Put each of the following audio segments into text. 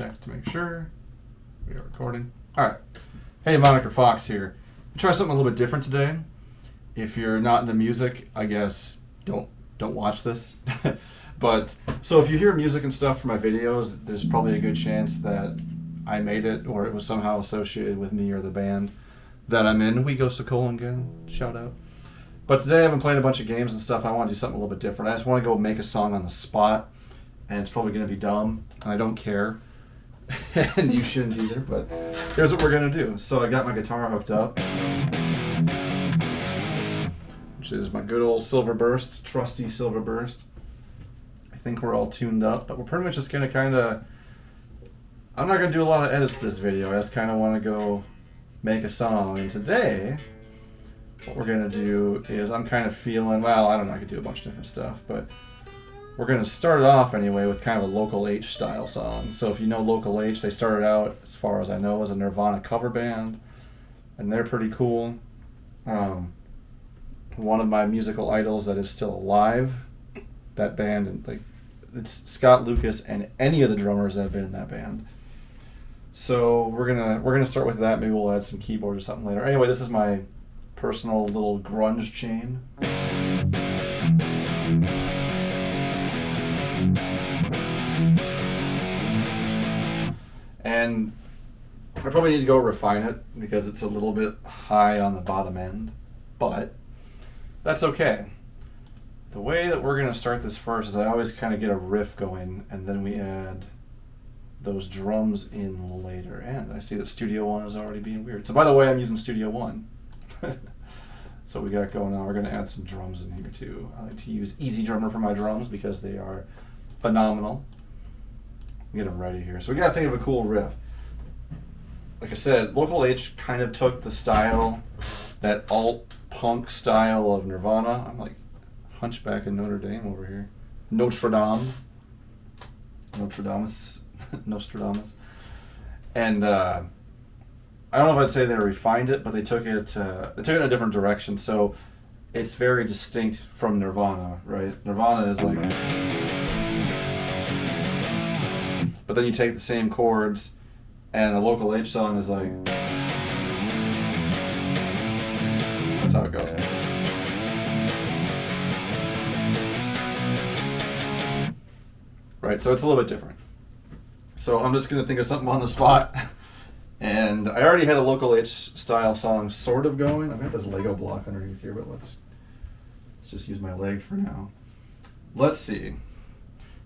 check to make sure we are recording. All right. Hey, Moniker Fox here. Try something a little bit different today. If you're not into music, I guess don't watch this. But so if you hear music and stuff from my videos, there's probably a good chance that I made it or it was somehow associated with me or the band that I'm in. We go Sokolin again. Shout out. But today I've been playing a bunch of games and stuff. I want to do something a little bit different. I just want to go make a song on the spot, and it's probably going to be dumb, and I don't care. And you shouldn't either, but here's what we're going to do. So I got my guitar hooked up, which is my good old Silver Burst, trusty Silver Burst. I think we're all tuned up, but we're pretty much just going to kind of... I'm not going to do a lot of edits to this video. I just kind of want to go make a song. And today, what we're going to do is I'm kind of feeling... Well, I don't know. I could do a bunch of different stuff, but... We're going to start it off anyway with kind of a Local H style song. So if you know Local H, they started out, as far as I know, as a Nirvana cover band. And they're pretty cool. One of my musical idols that is still alive, that band, and like it's Scott Lucas and any of the drummers that have been in that band. So we're gonna start with that. Maybe we'll add some keyboard or something later. Anyway, this is my personal little grunge chain. And I probably need to go refine it because it's a little bit high on the bottom end, but that's okay. The way that we're going to start this first is I always kind of get a riff going and then we add those drums in later. And I see that Studio One is already being weird. So by the way, I'm using Studio One. So we got going on. We're going to add some drums in here too. I like to use EZ Drummer for my drums because they are phenomenal. Get them ready here. So we got to think of a cool riff. Like I said, Local H kind of took the style, that alt-punk style of Nirvana. I'm like Hunchback in Notre Dame over here. Nostradamus. And I don't know if I'd say they refined it, but they took it in a different direction. So it's very distinct from Nirvana, right? Nirvana is like... But then you take the same chords, and the Local H song is like... That's how it goes. Right, so it's a little bit different. So I'm just going to think of something on the spot. And I already had a Local H style song sort of going. I've got this Lego block underneath here, but let's just use my leg for now. Let's see.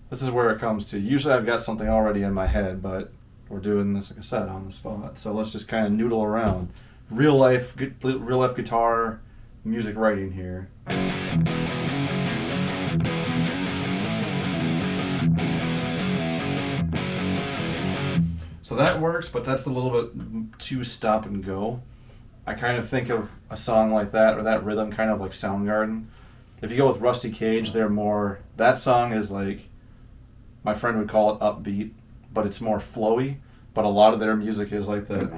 This is where it comes to. Usually I've got something already in my head, but we're doing this, like I said, on the spot. So let's just kind of noodle around. Real life guitar music writing here. So that works, but that's a little bit too stop and go. I kind of think of a song like that, or that rhythm, kind of like Soundgarden. If you go with Rusty Cage, they're more... That song is like... My friend would call it upbeat, but it's more flowy. But a lot of their music is like that.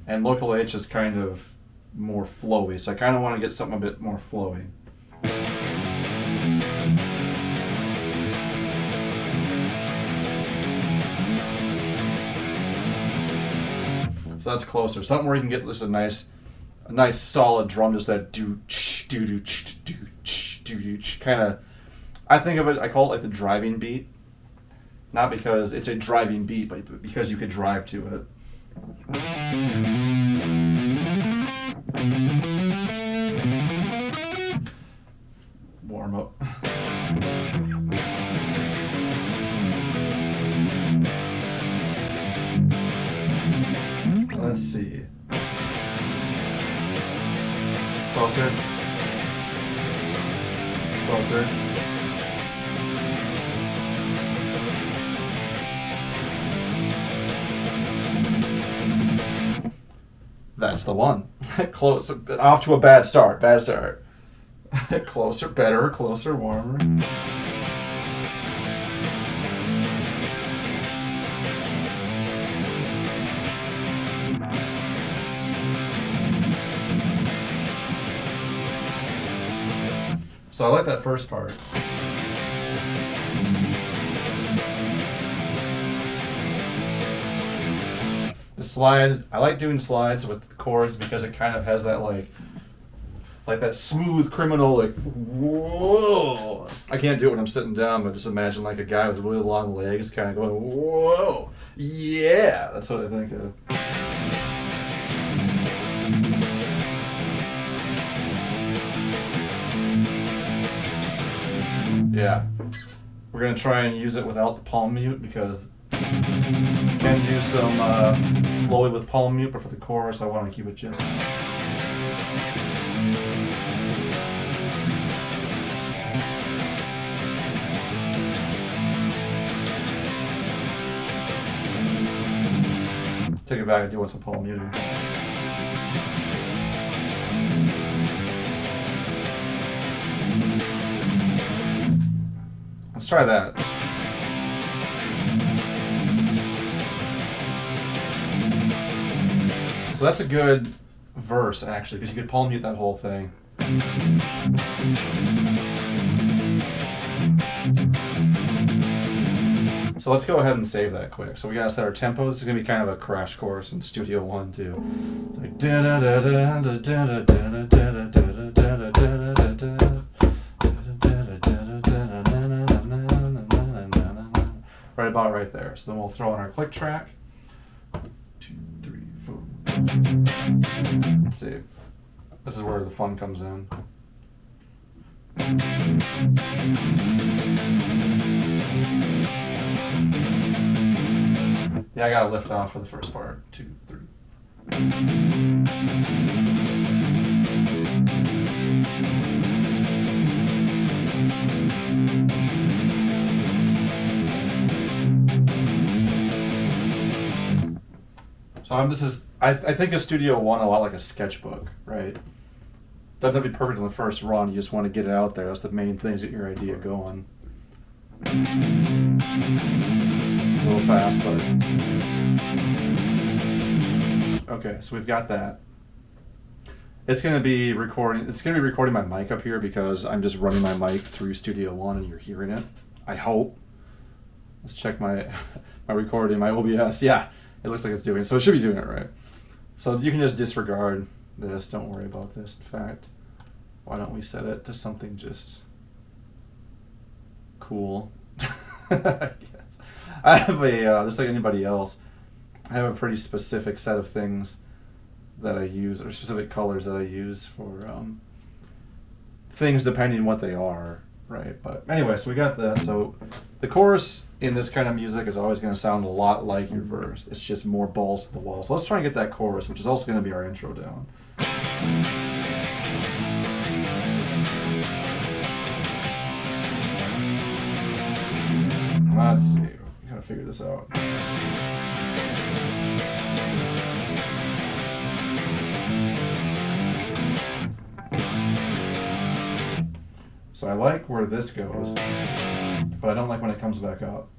And Local H is kind of more flowy, so I kind of want to get something a bit more flowy. So that's closer. Something where you can get just a nice solid drum, just that kind of. I think of it. I call it like the driving beat, not because it's a driving beat, but because you could drive to it. Warm up. Let's see. Closer. Closer. That's the one. Close. Off to a bad start. Bad start. Closer, better, closer, warmer. So I like that first part. The slide, I like doing slides with chords because it kind of has that like that smooth criminal, like, whoa. I can't do it when I'm sitting down, but just imagine like a guy with really long legs kind of going, whoa, yeah. That's what I think of. Yeah. We're going to try and use it without the palm mute because you can do some flowy with palm mute, but for the chorus I want to keep it just... Take it back and do want some palm muting. Let's try that. So that's a good verse, actually, because you could palm mute that whole thing. So let's go ahead and save that quick. So we gotta set our tempo. This is gonna be kind of a crash course in Studio One too. It's like right about right there. So then we'll throw in our click track. 2, 3, 4. Let's see. This is where the fun comes in. Yeah, I gotta lift off for the first part. 2, 3. So I think of Studio One a lot like a sketchbook, right? Doesn't have to be perfect in the first run. You just want to get it out there. That's the main thing, is get your idea going. A little fast, but okay. So we've got that. It's gonna be recording. It's gonna be recording my mic up here because I'm just running my mic through Studio One, and you're hearing it. I hope. Let's check my my recording, my OBS. Yeah, it looks like it's doing it. So it should be doing it right. So you can just disregard this. Don't worry about this. In fact, why don't we set it to something just cool? I guess. I have a, just like anybody else, I have a pretty specific set of things that I use, or specific colors that I use for things depending on what they are, right? But anyway, so we got that. So the chorus in this kind of music is always going to sound a lot like your verse. It's just more balls to the wall. So let's try and get that chorus, which is also going to be our intro down. Let's see. We gotta figure this out. So I like where this goes, but I don't like when it comes back up.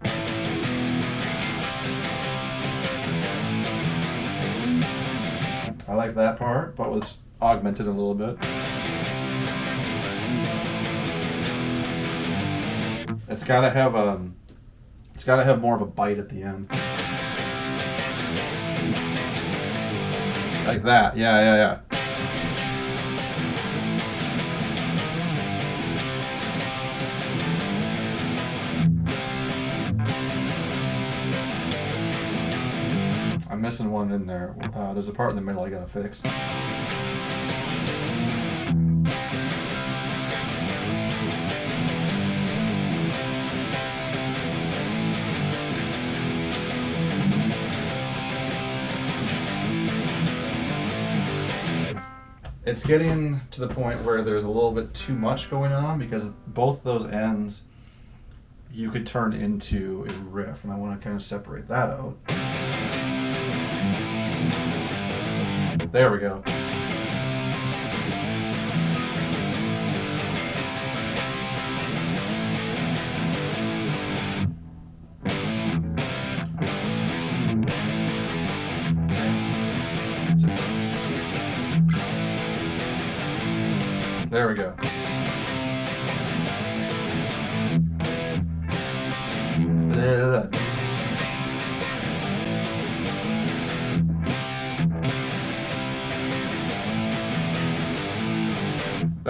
I like that part, but let's augment it a little bit. It's gotta have more of a bite at the end. Like that. Yeah. I'm missing one in there. There's a part in the middle I gotta fix. It's getting to the point where there's a little bit too much going on because both those ends you could turn into a riff, and I want to kind of separate that out. There we go. There we go.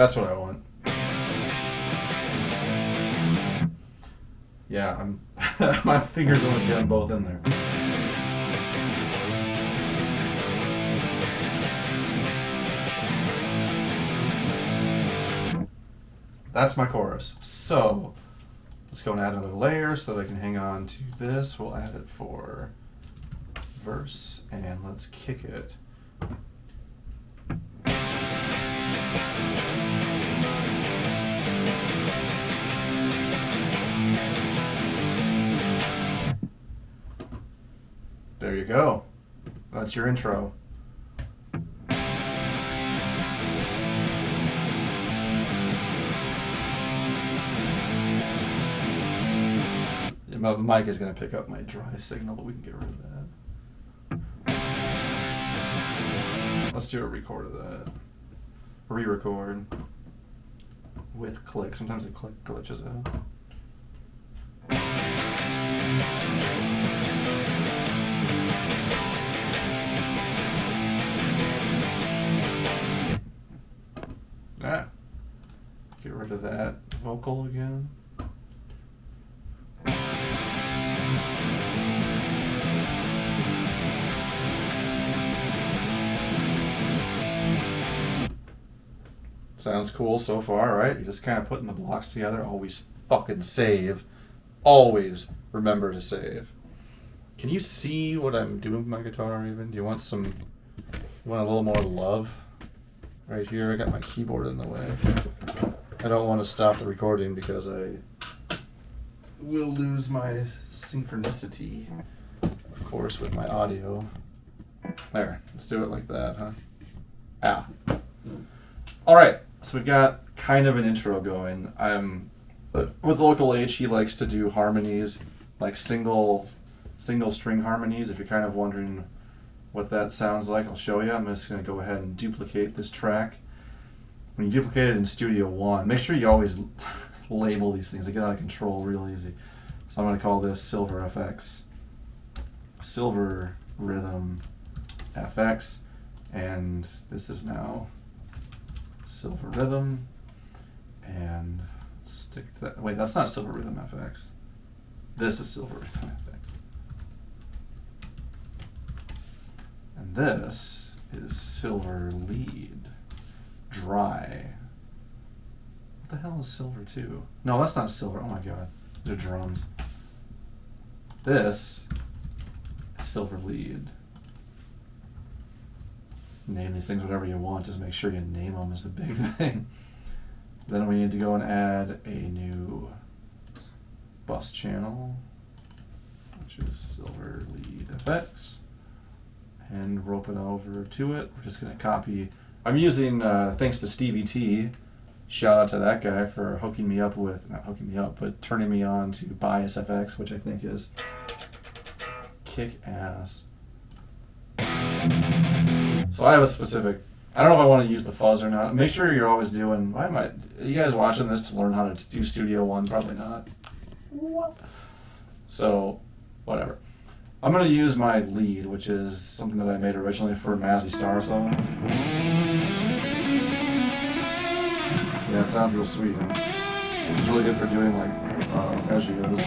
That's what I want. Yeah, I'm my fingers only get them both in there. That's my chorus. So let's go and add another layer so that I can hang on to this. We'll add it for verse, and let's kick it. There you go. That's your intro. My mic is going to pick up my dry signal, but we can get rid of that. Let's do a record of that. Re-record with click. Sometimes the click glitches out. Get rid of that vocal again. Sounds cool so far, right? You just kind of putting the blocks together. Always fucking save. Always remember to save. Can you see what I'm doing with my guitar even? Do you want a little more love? Right here, I got my keyboard in the way. I don't want to stop the recording because I will lose my synchronicity, of course, with my audio. There, let's do it like that, huh? Ow. All right, so we've got kind of an intro going. With Local H, he likes to do harmonies, like single string harmonies. If you're kind of wondering what that sounds like, I'll show you. I'm just going to go ahead and duplicate this track. When you duplicate it in Studio One, make sure you always label these things. They get out of control real easy. So I'm going to call this Silver FX. Silver Rhythm FX. And this is now Silver Rhythm. And stick to that. Wait, that's not Silver Rhythm FX. This is Silver Rhythm FX. And this is Silver Lead Dry. What the hell is Silver 2? No, that's not Silver. Oh my god. They're drums. This is Silver Lead. Name these things whatever you want. Just make sure you name them is the big thing. Then we need to go and add a new bus channel, which is Silver Lead FX. And rope it over to it. We're just going to copy. I'm using, thanks to Stevie T, shout out to that guy for hooking me up with, not hooking me up, but turning me on to BiasFX, which I think is kick-ass. So I have a specific, I don't know if I want to use the fuzz or not. Make sure you're always doing, are you guys watching this to learn how to do Studio One? Probably not. What? So, whatever. I'm going to use my lead, which is something that I made originally for Mazzy Star songs. Yeah, it sounds real sweet. Huh? This is really good for doing like arpeggios.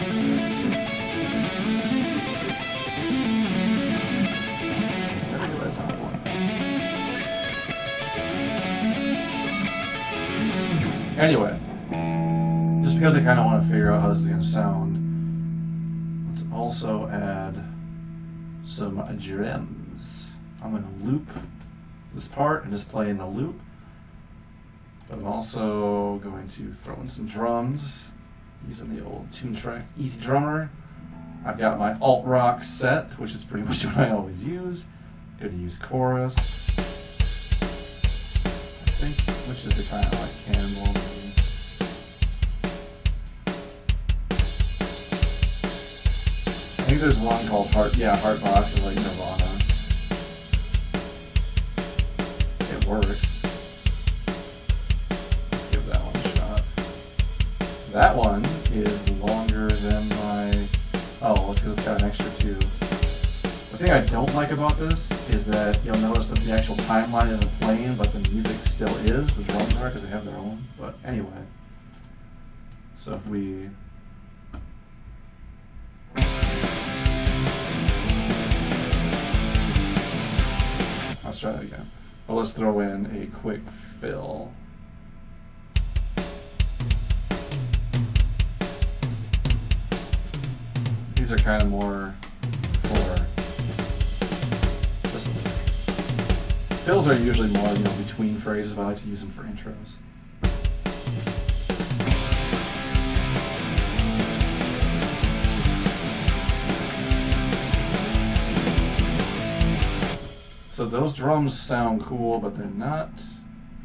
Gotta get that top one. Anyway, just because I kind of want to figure out how this is going to sound, let's also add some drums. I'm going to loop this part and just play in the loop. But I'm also going to throw in some drums using the old Toontrack EZ Drummer. I've got my alt rock set, which is pretty much what I always use. Going to use chorus. I think, which is the kind of like Cannonball maybe. I think there's one called Heartbox is like Nirvana. It works. Let's give that one a shot. That one is longer than my, oh, let's go, it's got an extra 2. The thing I don't like about this is that you'll notice that the actual timeline isn't playing, but the music still is. The drums are because they have their own. But anyway, so if we let's try that again. Well, let's throw in a quick fill. These are kind of more for this. Fills are usually more, between phrases, but I like to use them for intros. So those drums sound cool, but they're not.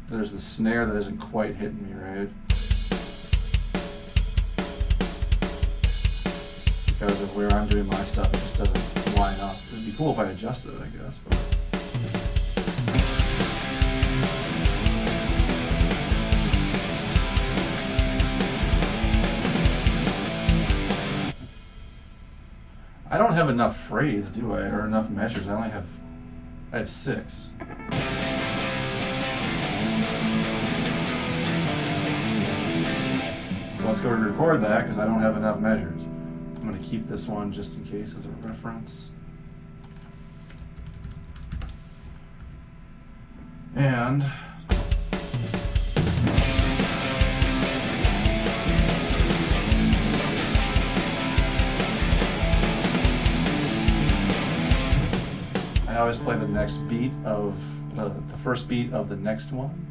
There's the snare that isn't quite hitting me right. Because of where I'm doing my stuff, it just doesn't line up. It'd be cool if I adjusted it, I guess. But I don't have enough phrase, do I? Or enough measures. I have 6. So let's go record that because I don't have enough measures. I'm going to keep this one just in case as a reference. And I always play the next beat of the first beat of the next one.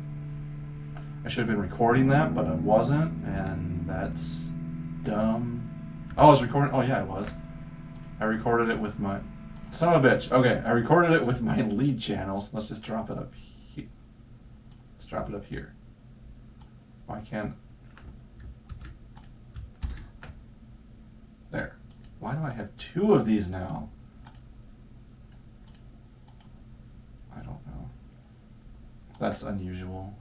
I should have been recording that, but I wasn't, and that's dumb. Oh, I was recording. Oh yeah, I was. I recorded it with my son of a bitch. Okay, I recorded it with my lead channels. Let's just drop it up here. Let's drop it up here. Why can't? There. Why do I have 2 of these now? I don't know. That's unusual.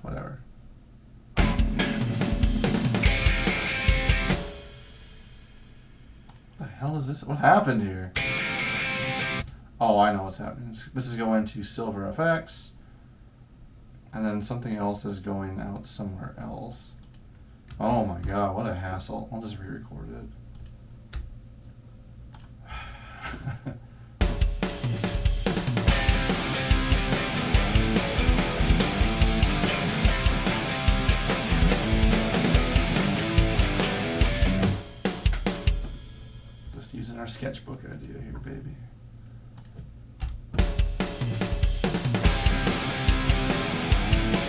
Whatever. What the hell is this? What happened here? Oh, I know what's happening. This is going to BiasFX, and then something else is going out somewhere else. Oh my god, what a hassle. I'll just re-record it. Using our sketchbook idea here, baby.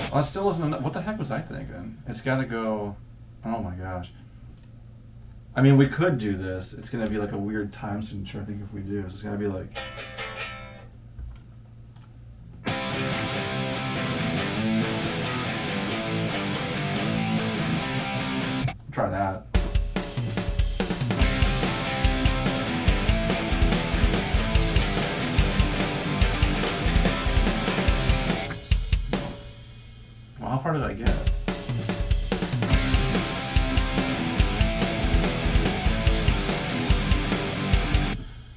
Well, it still isn't enough. What the heck was I thinking? It's got to go. Oh my gosh. I mean, we could do this. It's going to be like a weird time signature, I think, if we do. So it's going to be like. Try that. How far did I get?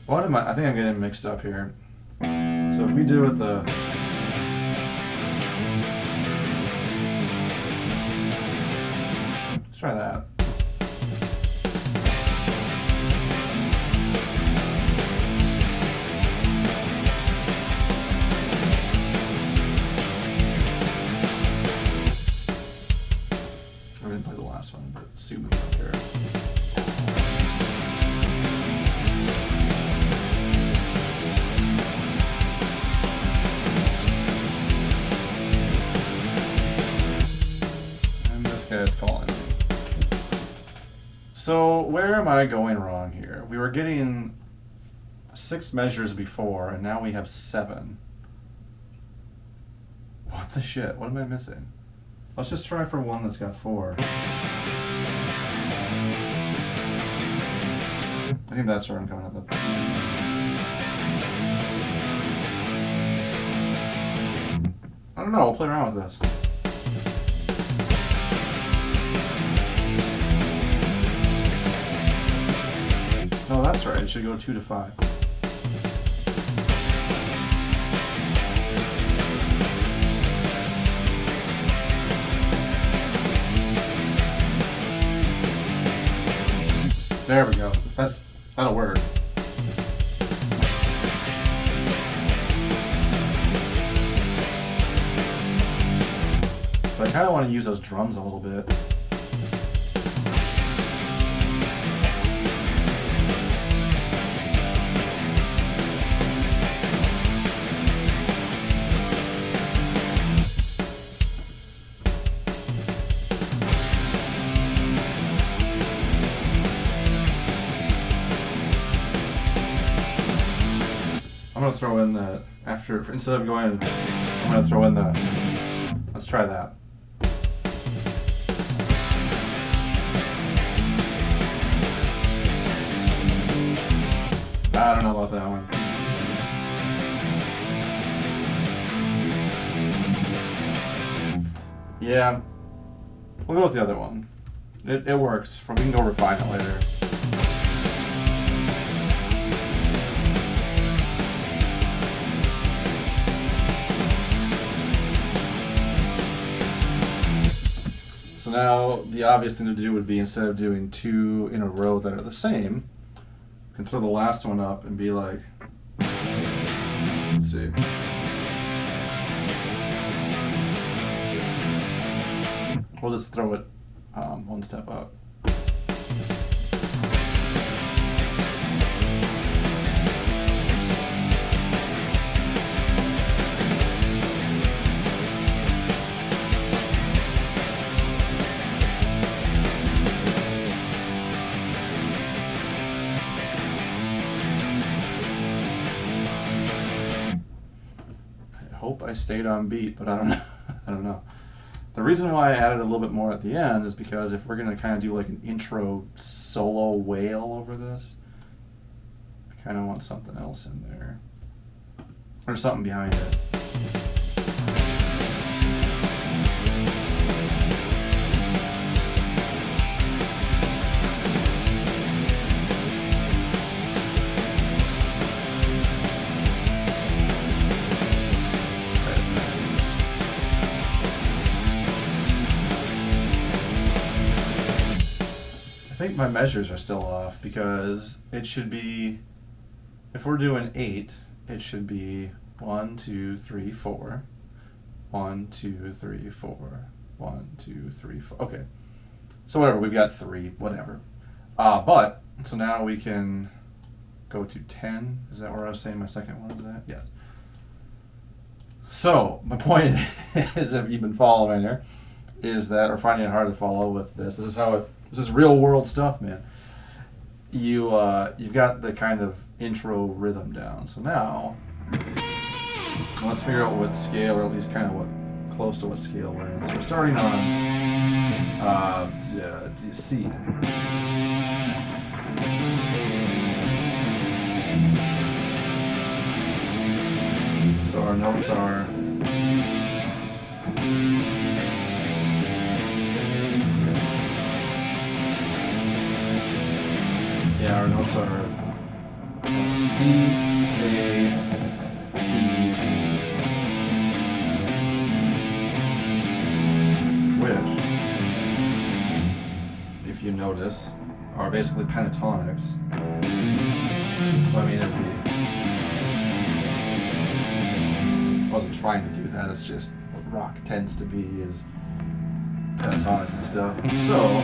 What am I think I'm getting mixed up here. So if we do it the let's try that. One, but sue me, I don't care. And this guy's calling me. So where am I going wrong here? We were getting 6 measures before, and now we have 7. What the shit? What am I missing? Let's just try for one that's got 4. I think that's where I'm coming up with. I don't know, we'll play around with this. No, that's right, it should go 2 to 5. There we go. That'll work. But I kind of want to use those drums a little bit. I'm going to throw in the, instead of going, I'm going to throw in the, let's try that. I don't know about that one. Yeah, we'll go with the other one. It works. We can go refine it later. So now the obvious thing to do would be, instead of doing two in a row that are the same, you can throw the last one up and be like, let's see. We'll just throw it one step up. I stayed on beat, but I don't know. I don't know. The reason why I added a little bit more at the end is because if we're going to kind of do like an intro solo wail over this, I kind of want something else in there. Or something behind it. I think my measures are still off, because it should be, if we're doing 8, it should be 1, 2, 3, 4. 1, 2, 3, 4. 1, 2, 3, 4. Okay. So whatever, we've got 3, whatever. But, so now we can go to 10. Is that where I was saying my second one is at? Yes. So, my point is, if you've been following here, is that, or finding it hard to follow with this, this is real world stuff, man. You've got the kind of intro rhythm down. So now, let's figure out what scale, or at least kind of what, close to what scale we're in. So we're starting on C. So our notes are our notes are C, A, B, which, if you notice, are basically pentatonics. Well, I mean, I wasn't trying to do that, it's just what rock tends to be, is pentatonic and stuff. So,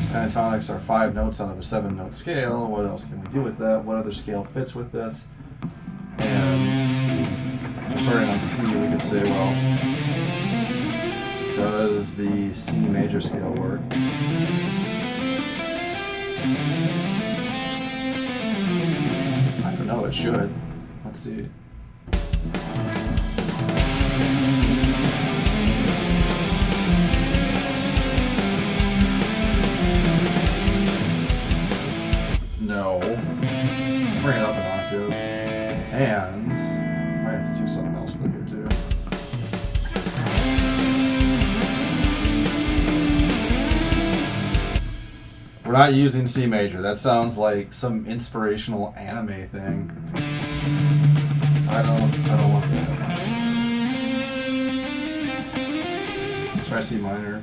pentatonics are 5 notes out of a 7-note scale. What else can we do with that? What other scale fits with this? And if we're starting on C, we could say, well, does the C major scale work? I don't know, it should. Let's see. No. Let's bring it up an octave. And I have to do something else with it here too. We're not using C major. That sounds like some inspirational anime thing. I don't want that. Let's try C minor.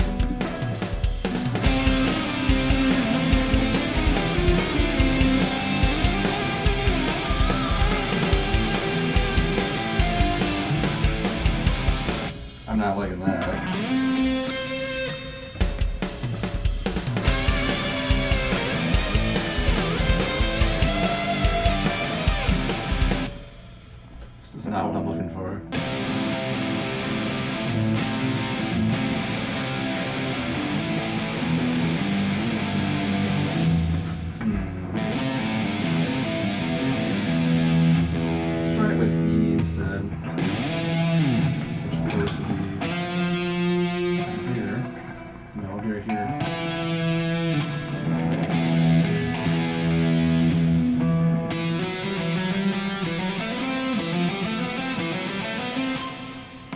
I'm not liking that. This is not what I'm looking for. Let's try it with E instead. Which of course would be here. No, here, here.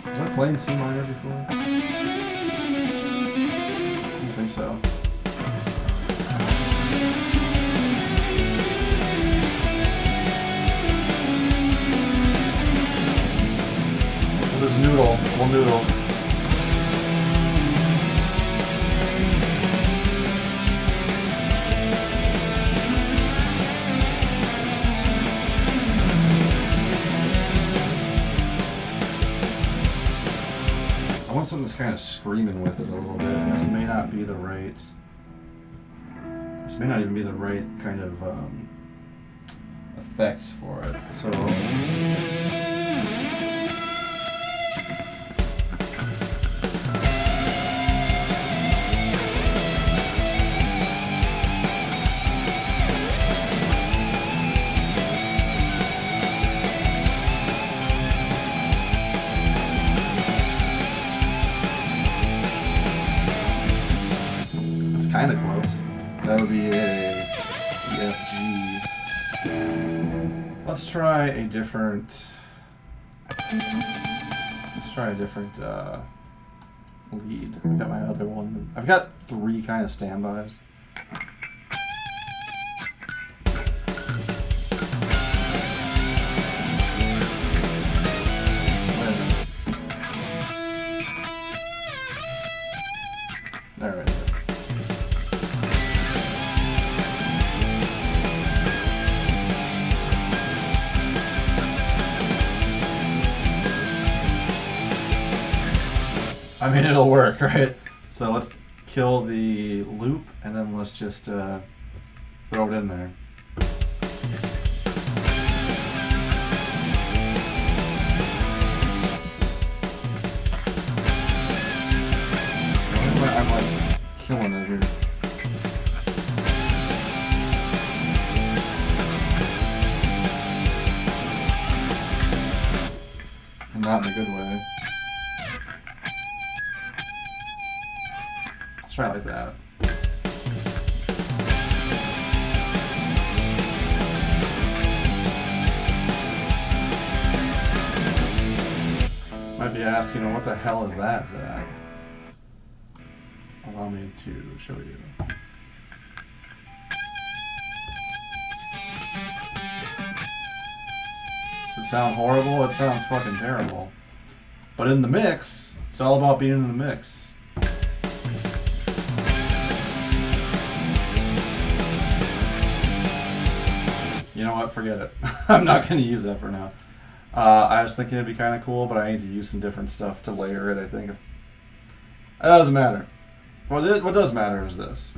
Was I playing C minor before? I don't think so. This noodle, we'll noodle. I want something that's kind of screaming with it a little bit, and this may not be the right. This may not even be the right kind of effects for it. So. Kind of close. That would be a E, F, G. Let's try a different. Let's try a different lead. I've got my other one. I've got 3 kind of standbys. All right. I mean, it'll work, right? So let's kill the loop, and then let's just throw it in there. I'm like killing it here. And not in a good way. Let's try it like that. Might be asking, well, what the hell is that, Zach? Allow me to show you. Does it sound horrible? It sounds fucking terrible. But in the mix, it's all about being in the mix. You know what? Forget it. I'm not going to use that for now. I was thinking it'd be kind of cool, but I need to use some different stuff to layer it, I think. It doesn't matter. What does matter is this.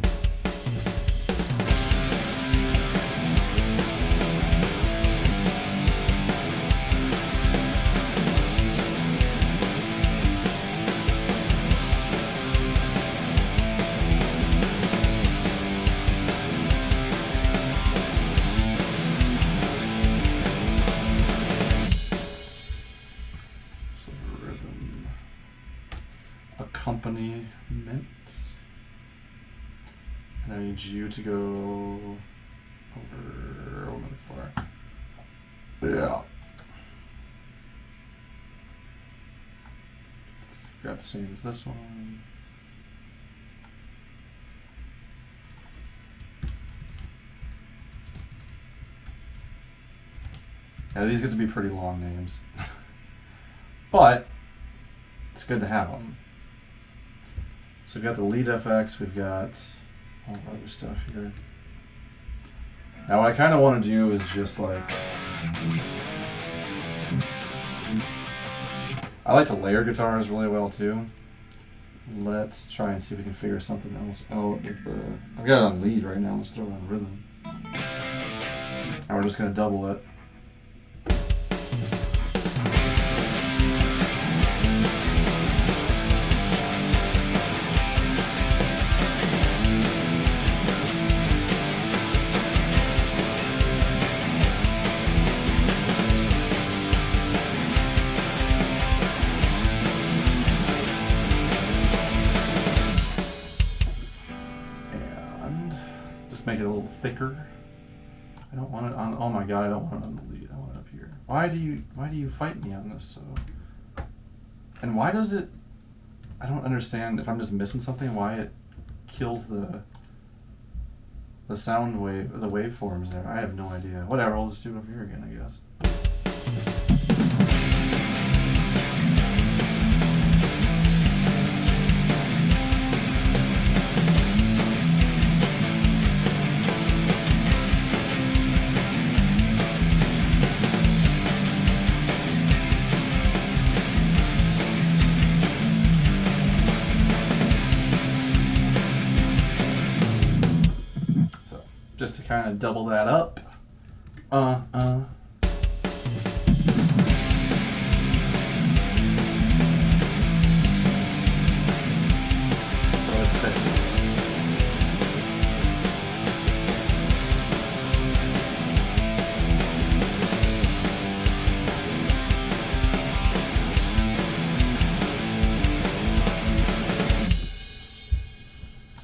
Accompaniment. And I need you to go over. What am I looking for? Yeah. Got the same as this one. Yeah, these get to be pretty long names. But it's good to have them. So we've got the lead FX, we've got all the other stuff here. Now what I kind of want to do is just like, I like to layer guitars really well too. Let's try and see if we can figure something else out with the... I've got it on lead right now, let's throw it on rhythm. And we're just gonna double it. Make it a little thicker. I don't want it on. Oh my god! I don't want it on the lead. I want it up here. Why do you fight me on this? So, and why does it? I don't understand. If I'm just missing something, why it kills the sound wave, the waveforms there. I have no idea. Whatever. I'll just do it over here again, I guess. Just to kind of double that up. So it's thick.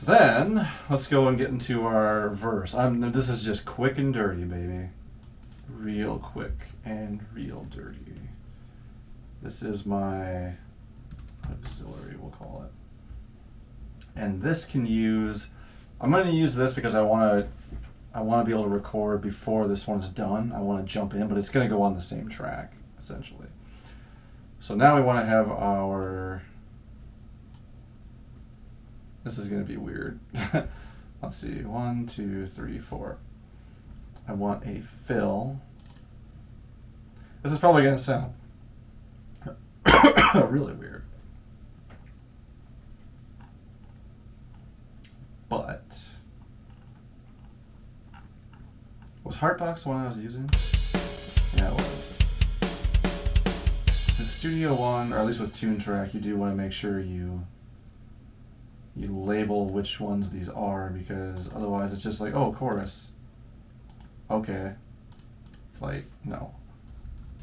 Then, let's go and get into our verse. This is just quick and dirty, baby. Real quick and real dirty. This is my auxiliary, we'll call it. And this can use, I'm going to use this because I want to be able to record before this one's done. I want to jump in, but it's going to go on the same track, essentially. So now we want to have our... This is going to be weird. Let's see. 1, 2, 3, 4. I want a fill. This is probably going to sound really weird. But was Heartbox the one I was using? Yeah, it was. In Studio One, or at least with Toontrack, you do want to make sure you label which ones these are, because otherwise it's just like, oh, chorus. Okay. Like, no.